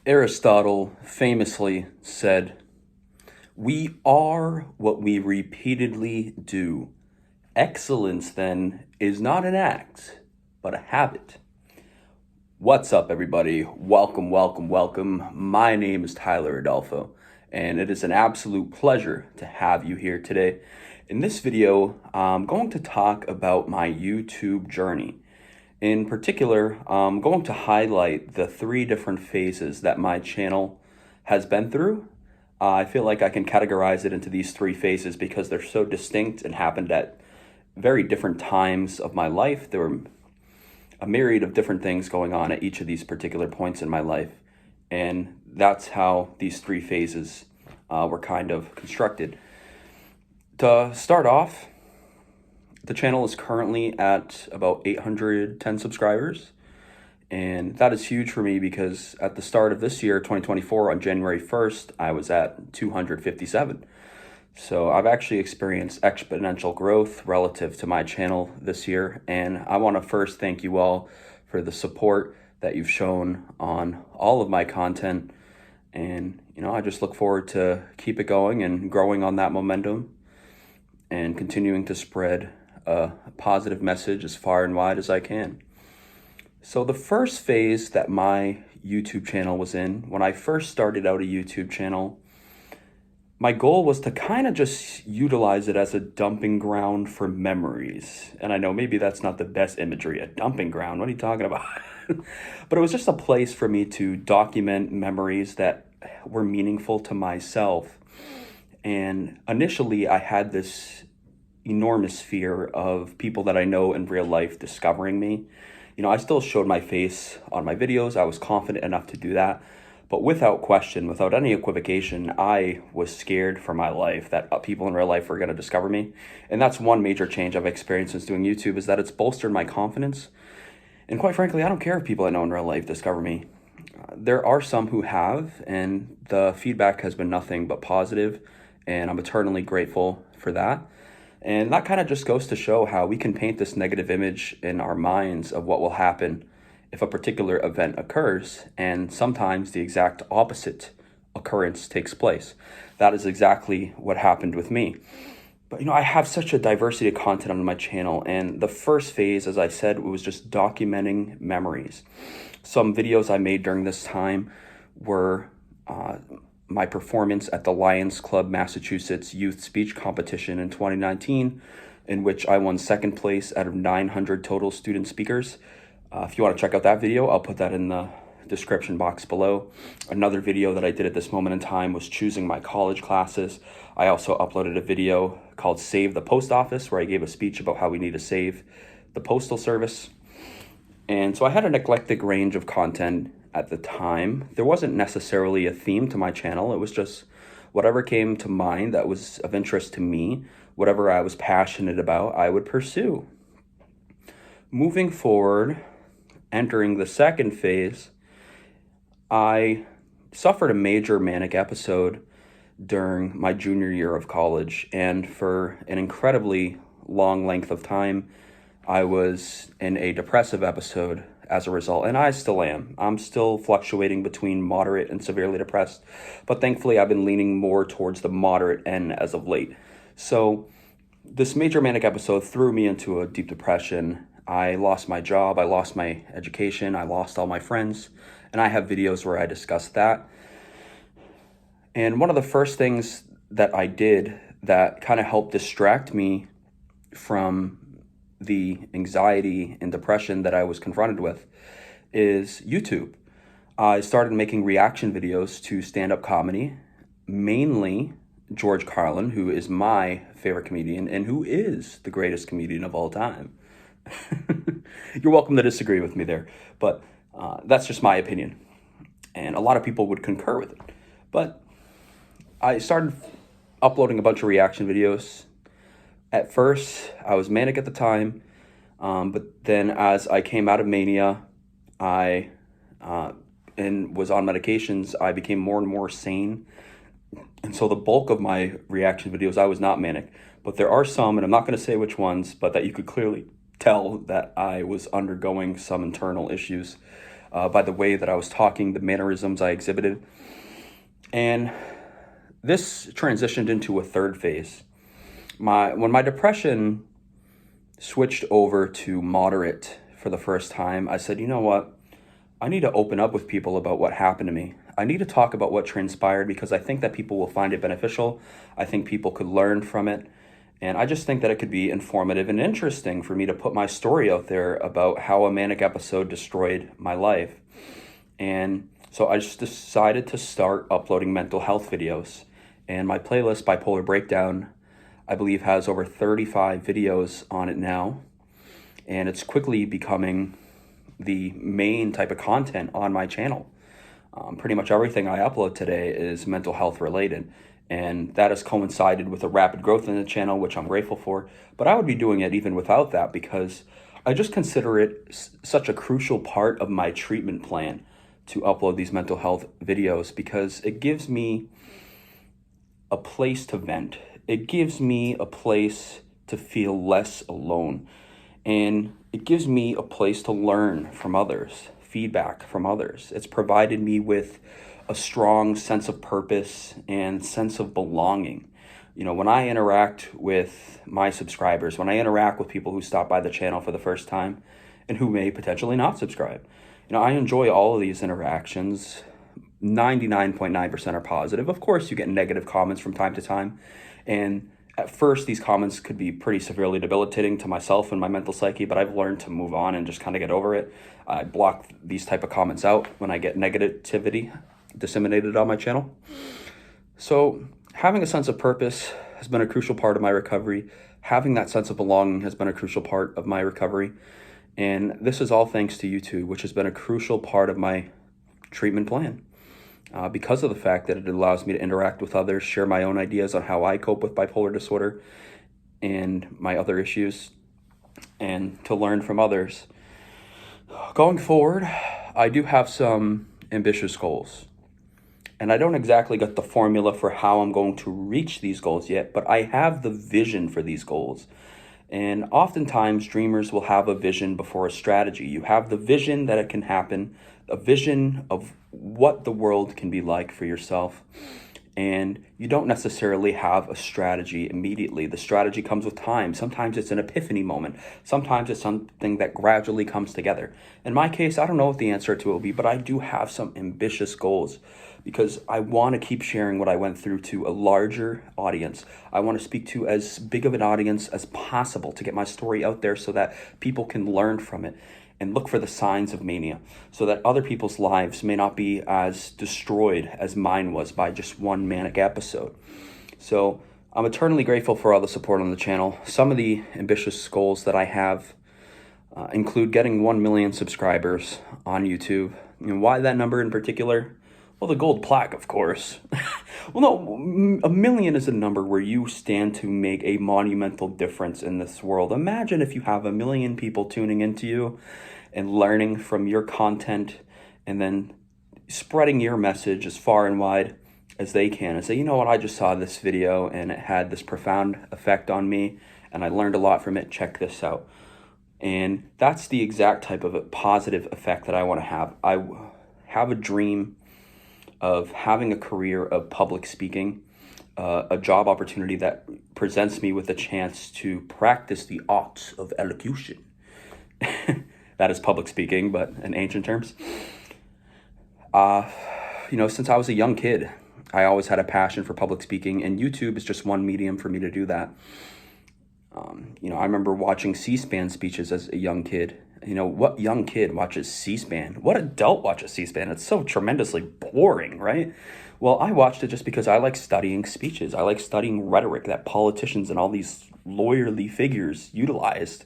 Aristotle famously said, "We are what we repeatedly do. Excellence, then, is not an act, but a habit." What's up, everybody? Welcome, welcome, welcome. My name is Tyler Adolfo, and it is an absolute pleasure to have you here today. In this video, I'm going to talk about my YouTube journey. In particular, I'm going to highlight the three different phases that my channel has been through. I feel like I can categorize it into these three phases because they're so distinct and happened at very different times of my life. There were a myriad of different things going on at each of these particular points in my life. And that's how these three phases were kind of constructed. To start off, the channel is currently at about 810 subscribers. And that is huge for me because at the start of this year, 2024, on January 1st, I was at 257. So I've actually experienced exponential growth relative to my channel this year. And I want to first thank you all for the support that you've shown on all of my content. And, I just look forward to keep it going and growing on that momentum and continuing to spread a positive message as far and wide as I can. So the first phase that my YouTube channel was in, when I first started out a YouTube channel, my goal was to kind of just utilize it as a dumping ground for memories. And I know maybe that's not the best imagery, a dumping ground. What are you talking about? But it was just a place for me to document memories that were meaningful to myself. And initially, I had this enormous fear of people that I know in real life discovering me. I still showed my face on my videos. I was confident enough to do that. But without question, without any equivocation, I was scared for my life that people in real life were going to discover me. And that's one major change I've experienced since doing YouTube, is that it's bolstered my confidence. And quite frankly, I don't care if people I know in real life discover me. There are some who have, and the feedback has been nothing but positive, and I'm eternally grateful for that. And that kind of just goes to show how we can paint this negative image in our minds of what will happen if a particular event occurs, and sometimes the exact opposite occurrence takes place. That is exactly what happened with me. But I have such a diversity of content on my channel, and the first phase, as I said, was just documenting memories. Some videos I made during this time were my performance at the Lions Club Massachusetts Youth Speech Competition in 2019, in which I won second place out of 900 total student speakers. If you want to check out that video, I'll put that in the description box below. Another video that I did at this moment in time was choosing my college classes. I also uploaded a video called Save the Post Office, where I gave a speech about how we need to save the postal service. And so I had an eclectic range of content at the time. There wasn't necessarily a theme to my channel. It was just whatever came to mind that was of interest to me, whatever I was passionate about, I would pursue. Moving forward, entering the second phase, I suffered a major manic episode during my junior year of college, and for an incredibly long length of time, I was in a depressive episode as a result, and I still am. I'm still fluctuating between moderate and severely depressed, but thankfully I've been leaning more towards the moderate end as of late. So this major manic episode threw me into a deep depression. I lost my job, I lost my education, I lost all my friends, and I have videos where I discuss that. And one of the first things that I did that kind of helped distract me from the anxiety and depression that I was confronted with is YouTube. I started making reaction videos to stand-up comedy, mainly George Carlin, who is my favorite comedian and who is the greatest comedian of all time. You're welcome to disagree with me there, but that's just my opinion. And a lot of people would concur with it. But I started uploading a bunch of reaction videos. At first, I was manic at the time, but then as I came out of mania, and was on medications, I became more and more sane. And so the bulk of my reaction videos, I was not manic. But there are some, and I'm not going to say which ones, but that you could clearly tell that I was undergoing some internal issues. by the way that I was talking, the mannerisms I exhibited. And this transitioned into a third phase. When my depression switched over to moderate for the first time, I said, you know what? I need to open up with people about what happened to me. I need to talk about what transpired because I think that people will find it beneficial. I think people could learn from it. And I just think that it could be informative and interesting for me to put my story out there about how a manic episode destroyed my life. And so I just decided to start uploading mental health videos. And my playlist, Bipolar Breakdown, I believe has over 35 videos on it now. And it's quickly becoming the main type of content on my channel. Pretty much everything I upload today is mental health related. And that has coincided with a rapid growth in the channel, which I'm grateful for. But I would be doing it even without that because I just consider it such a crucial part of my treatment plan to upload these mental health videos because it gives me a place to vent. It gives me a place to feel less alone. And it gives me a place to learn from others, feedback from others. It's provided me with a strong sense of purpose and sense of belonging. You know, when I interact with my subscribers, when I interact with people who stop by the channel for the first time and who may potentially not subscribe, you know, I enjoy all of these interactions. 99.9% are positive. Of course, you get negative comments from time to time. And at first, these comments could be pretty severely debilitating to myself and my mental psyche, but I've learned to move on and just kind of get over it. I block these type of comments out when I get negativity disseminated on my channel. So having a sense of purpose has been a crucial part of my recovery. Having that sense of belonging has been a crucial part of my recovery. And this is all thanks to YouTube, which has been a crucial part of my treatment plan. Because of the fact that it allows me to interact with others, share my own ideas on how I cope with bipolar disorder and my other issues, and to learn from others. Going forward, I do have some ambitious goals. And I don't exactly get the formula for how I'm going to reach these goals yet, but I have the vision for these goals. And oftentimes, dreamers will have a vision before a strategy. You have the vision that it can happen, a vision of what the world can be like for yourself. And you don't necessarily have a strategy immediately. The strategy comes with time. Sometimes it's an epiphany moment. Sometimes it's something that gradually comes together. In my case, I don't know what the answer to it will be, but I do have some ambitious goals because I want to keep sharing what I went through to a larger audience. I want to speak to as big of an audience as possible to get my story out there so that people can learn from it and look for the signs of mania so that other people's lives may not be as destroyed as mine was by just one manic episode. So I'm eternally grateful for all the support on the channel. Some of the ambitious goals that I have include getting 1 million subscribers on YouTube. And why that number in particular? Well, the gold plaque, of course. Well, no, 1 million is a number where you stand to make a monumental difference in this world. Imagine if you have 1 million people tuning into you and learning from your content and then spreading your message as far and wide as they can and say, you know what, I just saw this video and it had this profound effect on me and I learned a lot from it. Check this out. And that's the exact type of a positive effect that I want to have. I have a dream of having a career of public speaking, a job opportunity that presents me with a chance to practice the arts of elocution. That is public speaking, but in ancient terms. You know, since I was a young kid, I always had a passion for public speaking, and YouTube is just one medium for me to do that. You know, I remember watching C-SPAN speeches as a young kid. You know, what young kid watches C-SPAN? What adult watches C-SPAN? It's so tremendously boring, right? Well, I watched it just because I like studying speeches. I like studying rhetoric that politicians and all these lawyerly figures utilized.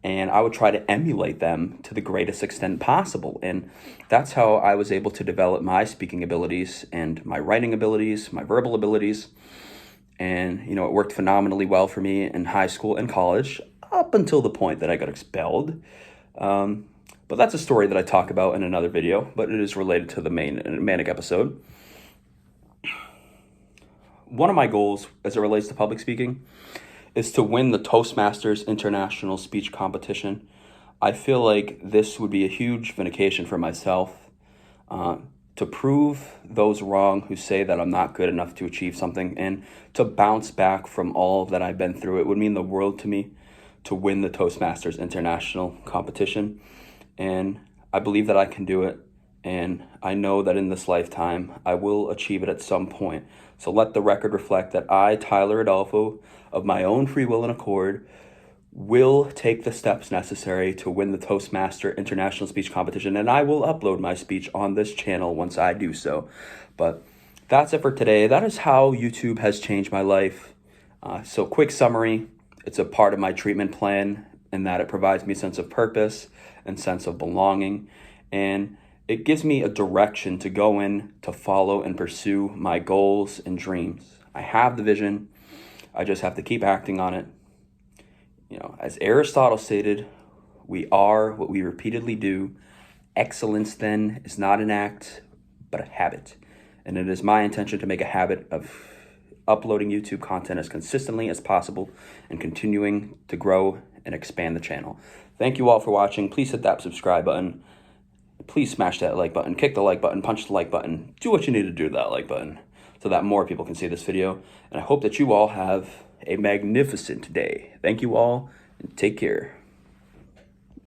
And I would try to emulate them to the greatest extent possible. And that's how I was able to develop my speaking abilities and my writing abilities, my verbal abilities. And, you know, it worked phenomenally well for me in high school and college up until the point that I got expelled. But that's a story that I talk about in another video, but it is related to the main manic episode. One of my goals as it relates to public speaking is to win the Toastmasters International Speech Competition. I feel like this would be a huge vindication for myself, to prove those wrong who say that I'm not good enough to achieve something, and to bounce back from all that I've been through. It would mean the world to me to win the Toastmasters International competition. And I believe that I can do it. And I know that in this lifetime, I will achieve it at some point. So let the record reflect that I, Tyler Adolfo, of my own free will and accord, will take the steps necessary to win the Toastmaster International Speech Competition, and I will upload my speech on this channel once I do so. But that's it for today. That is how YouTube has changed my life. So quick summary, it's a part of my treatment plan in that it provides me a sense of purpose and sense of belonging, and it gives me a direction to go in to follow and pursue my goals and dreams. I have the vision, I just have to keep acting on it. You know, as Aristotle stated, we are what we repeatedly do. Excellence, then, is not an act, but a habit. And it is my intention to make a habit of uploading YouTube content as consistently as possible and continuing to grow and expand the channel. Thank you all for watching. Please hit that subscribe button. Please smash that like button, kick the like button, punch the like button. Do what you need to do to that like button so that more people can see this video. And I hope that you all have a magnificent day. Thank you all, and take care.